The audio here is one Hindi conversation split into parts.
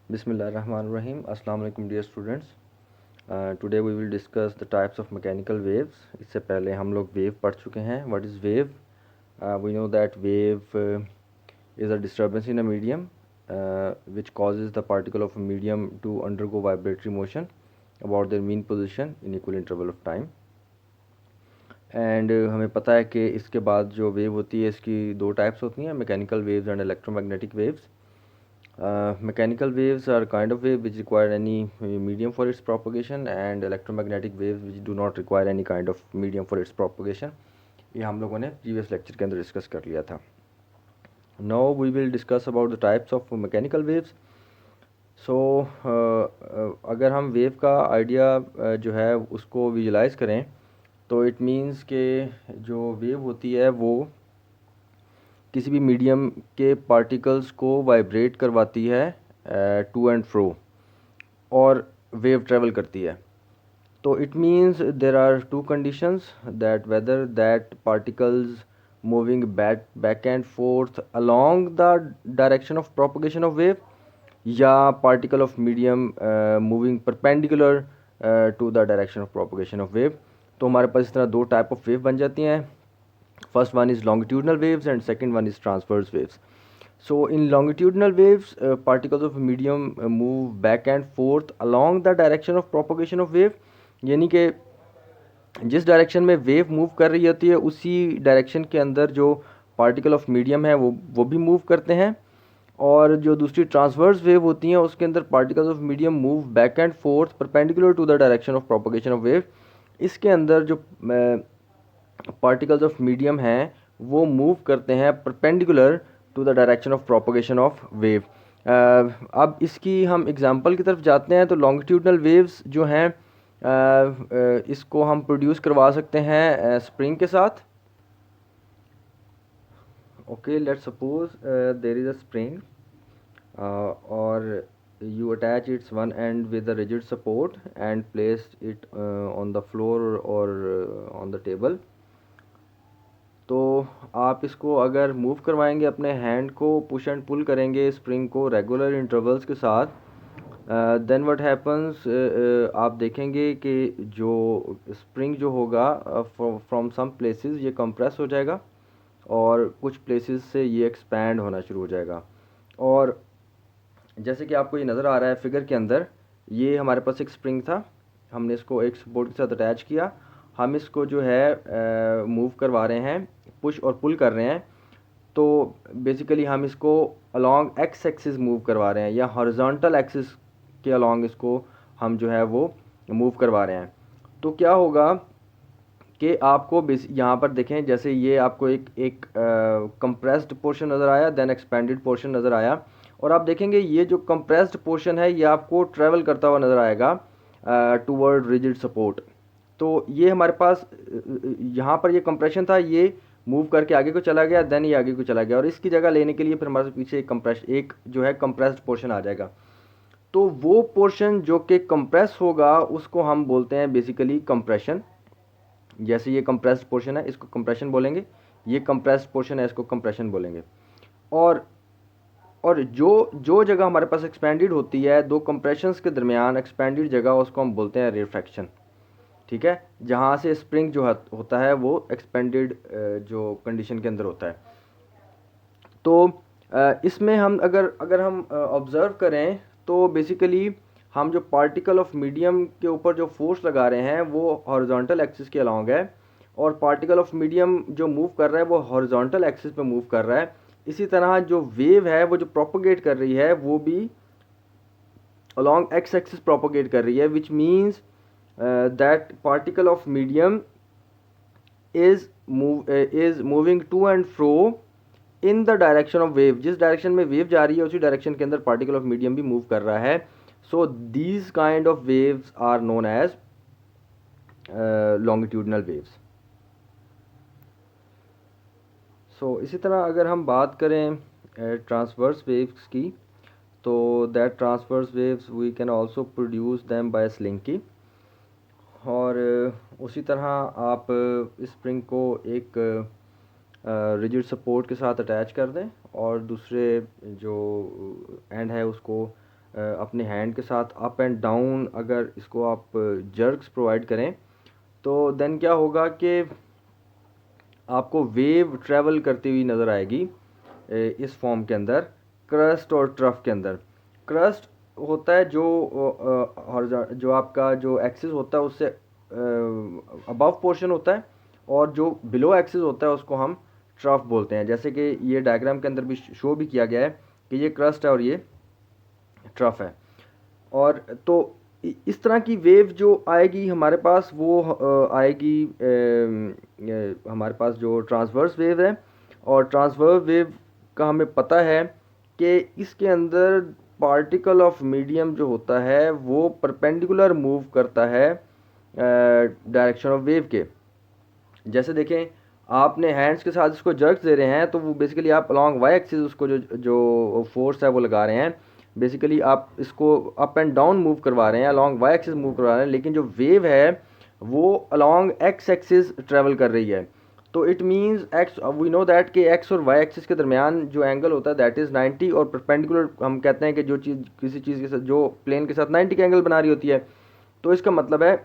Bismillahirrahmanirrahim. Assalamu alaikum dear students. Today we will discuss the types of mechanical waves. इससे पहले हम लोग wave पढ़ चुके हैं. What is wave? We know that wave is a disturbance in a medium which causes the particle of a medium to undergo vibratory motion about their mean position in equal interval of time. And हमें पता है कि इसके बाद जो वेव होती है इसकी दो टाइप्स होती हैं, mechanical waves and electromagnetic waves. Mechanical waves are kind of wave which require any medium for its propagation, and electromagnetic waves which do not require any kind of medium for its propagation. ये हम लोगों ने previous lecture के अंदर discuss कर लिया था. Now we will discuss about the types of mechanical waves. So अगर हम wave का idea जो है उसको visualize करें तो it means कि जो wave होती है वो किसी भी मीडियम के पार्टिकल्स को वाइब्रेट करवाती है टू एंड फ्रो और वेव ट्रेवल करती है. तो it means there are two conditions that whether that particles moving back and forth along the direction of propagation of wave या particle of medium moving perpendicular to the direction of propagation of wave. तो हमारे पास इस तरह दो टाइप ऑफ वेव बन जाती हैं. First one is longitudinal waves and second one is transverse waves. So in longitudinal waves, particles of medium move back and forth along the direction of propagation of wave. यानी कि जिस डायरेक्शन में वेव मूव कर रही होती है उसी डायरेक्शन के अंदर जो पार्टिकल ऑफ मीडियम है वो भी मूव करते हैं. और जो दूसरी ट्रांसवर्स वेव होती हैं उसके अंदर particles of medium move back and forth perpendicular to the direction of propagation of wave. इसके अंदर जो पार्टिकल्स ऑफ मीडियम हैं वो मूव करते हैं perpendicular to the direction of propagation of wave. अब इसकी हम एग्जांपल की तरफ जाते हैं. तो लॉन्गिट्यूडनल वेव्स जो हैं इसको हम प्रोड्यूस करवा सकते हैं स्प्रिंग के साथ. Okay, let's suppose there is a spring और you attach its one end with a rigid support and place it on the floor or on the table. तो आप इसको अगर मूव करवाएंगे अपने हैंड को, पुश एंड पुल करेंगे स्प्रिंग को रेगुलर इंटरवल्स के साथ, देन व्हाट हैपन्स, आप देखेंगे कि जो स्प्रिंग जो होगा फ्रॉम सम प्लेसेस ये कंप्रेस हो जाएगा और कुछ प्लेसेस से ये एक्सपैंड होना शुरू हो जाएगा. और जैसे कि आपको ये नज़र आ रहा है फिगर के अंदर, ये हमारे पास एक स्प्रिंग था, हमने इसको एक सपोर्ट के साथ अटैच किया, हम इसको जो है मूव करवा रहे हैं, पुश और पुल कर रहे हैं. तो बेसिकली हम इसको अलोंग एक्स एक्सिस मूव करवा रहे हैं या हॉरिजॉन्टल एक्सिस के अलोंग इसको हम जो है वो मूव करवा रहे हैं. तो क्या होगा कि आपको यहाँ पर देखें, जैसे ये आपको एक कंप्रेस्ड पोर्शन नज़र आया, देन एक्सपेंडेड पोर्शन नज़र आया, और आप देखेंगे ये जो कंप्रेस्ड पोर्शन है ये आपको ट्रेवल करता हुआ नज़र आएगा टूवर्ड रिजिड सपोर्ट. तो ये हमारे पास यहाँ पर ये कंप्रेशन था, ये मूव करके आगे को चला गया, देन ये आगे को चला गया, और इसकी जगह लेने के लिए फिर हमारे पीछे एक जो है कंप्रेस्ड पोर्शन आ जाएगा. तो वो पोर्शन जो कि कंप्रेस होगा उसको हम बोलते हैं बेसिकली कंप्रेशन. जैसे ये कंप्रेस्ड पोर्शन है इसको कंप्रेशन बोलेंगे, ये कंप्रेस्ड पोर्शन है इसको कंप्रेशन बोलेंगे. और जो जगह हमारे पास एक्सपेंडेड होती है दो कंप्रेशंस के दरमियान, एक्सपेंडेड जगह, उसको हम बोलते हैं रेफ्रैक्शन. ठीक है, जहाँ से स्प्रिंग जो होता है वो एक्सपेंडेड जो कंडीशन के अंदर होता है. तो इसमें हम अगर हम ऑब्ज़र्व करें तो बेसिकली हम जो पार्टिकल ऑफ मीडियम के ऊपर जो फोर्स लगा रहे हैं वो हॉरिजॉन्टल एक्सिस के अलोंग है, और पार्टिकल ऑफ मीडियम जो मूव कर रहा है वो हॉरिजॉन्टल एक्सिस पे मूव कर रहा है. इसी तरह जो वेव है वो जो प्रोपोगेट कर रही है वो भी अलोंग एक्स एक्सिस प्रोपोगेट कर रही है, which means that particle of medium is moving to and fro in the direction of wave. जिस डायरेक्शन में वेव जा रही है उसी डायरेक्शन के अंदर पार्टिकल ऑफ मीडियम भी मूव कर रहा है. So these kind of waves are known as longitudinal waves. So इसी तरह अगर हम बात करें ट्रांसवर्स वेव्स की, तो that transverse waves we can also produce them by slinky. और उसी तरह आप इस स्प्रिंग को एक रिजिड सपोर्ट के साथ अटैच कर दें और दूसरे जो एंड है उसको अपने हैंड के साथ अप एंड डाउन अगर इसको आप जर्क्स प्रोवाइड करें तो देन क्या होगा कि आपको वेव ट्रैवल करती हुई नज़र आएगी इस फॉर्म के अंदर, क्रस्ट और ट्रफ के अंदर। क्रस्ट होता है जो आपका जो एक्सिस होता है उससे अबव पोर्शन होता है, और जो बिलो एक्सिस होता है उसको हम ट्रफ बोलते हैं। जैसे कि ये डायग्राम के अंदर भी शो भी किया गया है कि ये क्रस्ट है और ये ट्रफ है। और तो इस तरह की वेव जो आएगी हमारे पास वो आएगी हमारे पास जो ट्रांसवर्स वेव है। और ट्रांसवर्स वेव का हमें पता है कि इसके अंदर पार्टिकल ऑफ मीडियम जो होता है वो परपेंडिकुलर मूव करता है डायरेक्शन ऑफ वेव के। जैसे देखें, आपने हैंड्स के साथ इसको जर्क्स दे रहे हैं तो वो बेसिकली आप अलॉन्ग वाई एक्सिस उसको जो फोर्स है वो लगा रहे हैं। बेसिकली आप इसको अप एंड डाउन मूव करवा रहे हैं, अलॉन्ग वाई एक्सिस मूव करवा रहे हैं, लेकिन जो वेव है वो अलॉन्ग एक्स एक्सिस ट्रेवल कर रही है। तो it means X, we know that कि एक्स और वाई एक्सिस के दरमियान जो एंगल होता है दैट इज़ 90, और परपेंडिकुलर हम कहते हैं कि जो चीज़ किसी चीज़ के साथ जो प्लेन के साथ 90 का एंगल बना रही होती है। तो इसका मतलब है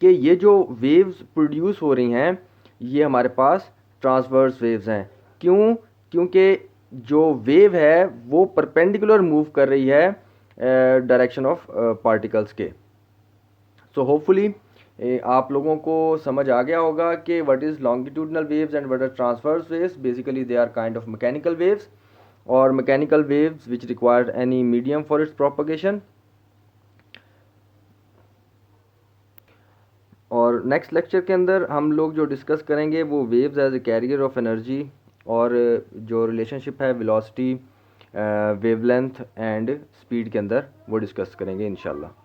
कि ये जो वेव्स प्रोड्यूस हो रही हैं ये हमारे पास ट्रांसवर्स वेव्स हैं। क्यों? क्योंकि जो वेव है वो परपेंडिकुलर मूव कर रही है डायरेक्शन ऑफ पार्टिकल्स के। सो होपफुली आप लोगों को समझ आ गया होगा कि what is longitudinal waves and what are transverse waves. Basically they are kind of mechanical waves, और mechanical waves which require any medium for its propagation. और नेक्स्ट लेक्चर के अंदर हम लोग जो डिस्कस करेंगे वो waves as a carrier of energy, और जो रिलेशनशिप है वेलोसिटी, वेवलेंथ एंड स्पीड के अंदर वो डिस्कस करेंगे इंशाल्लाह।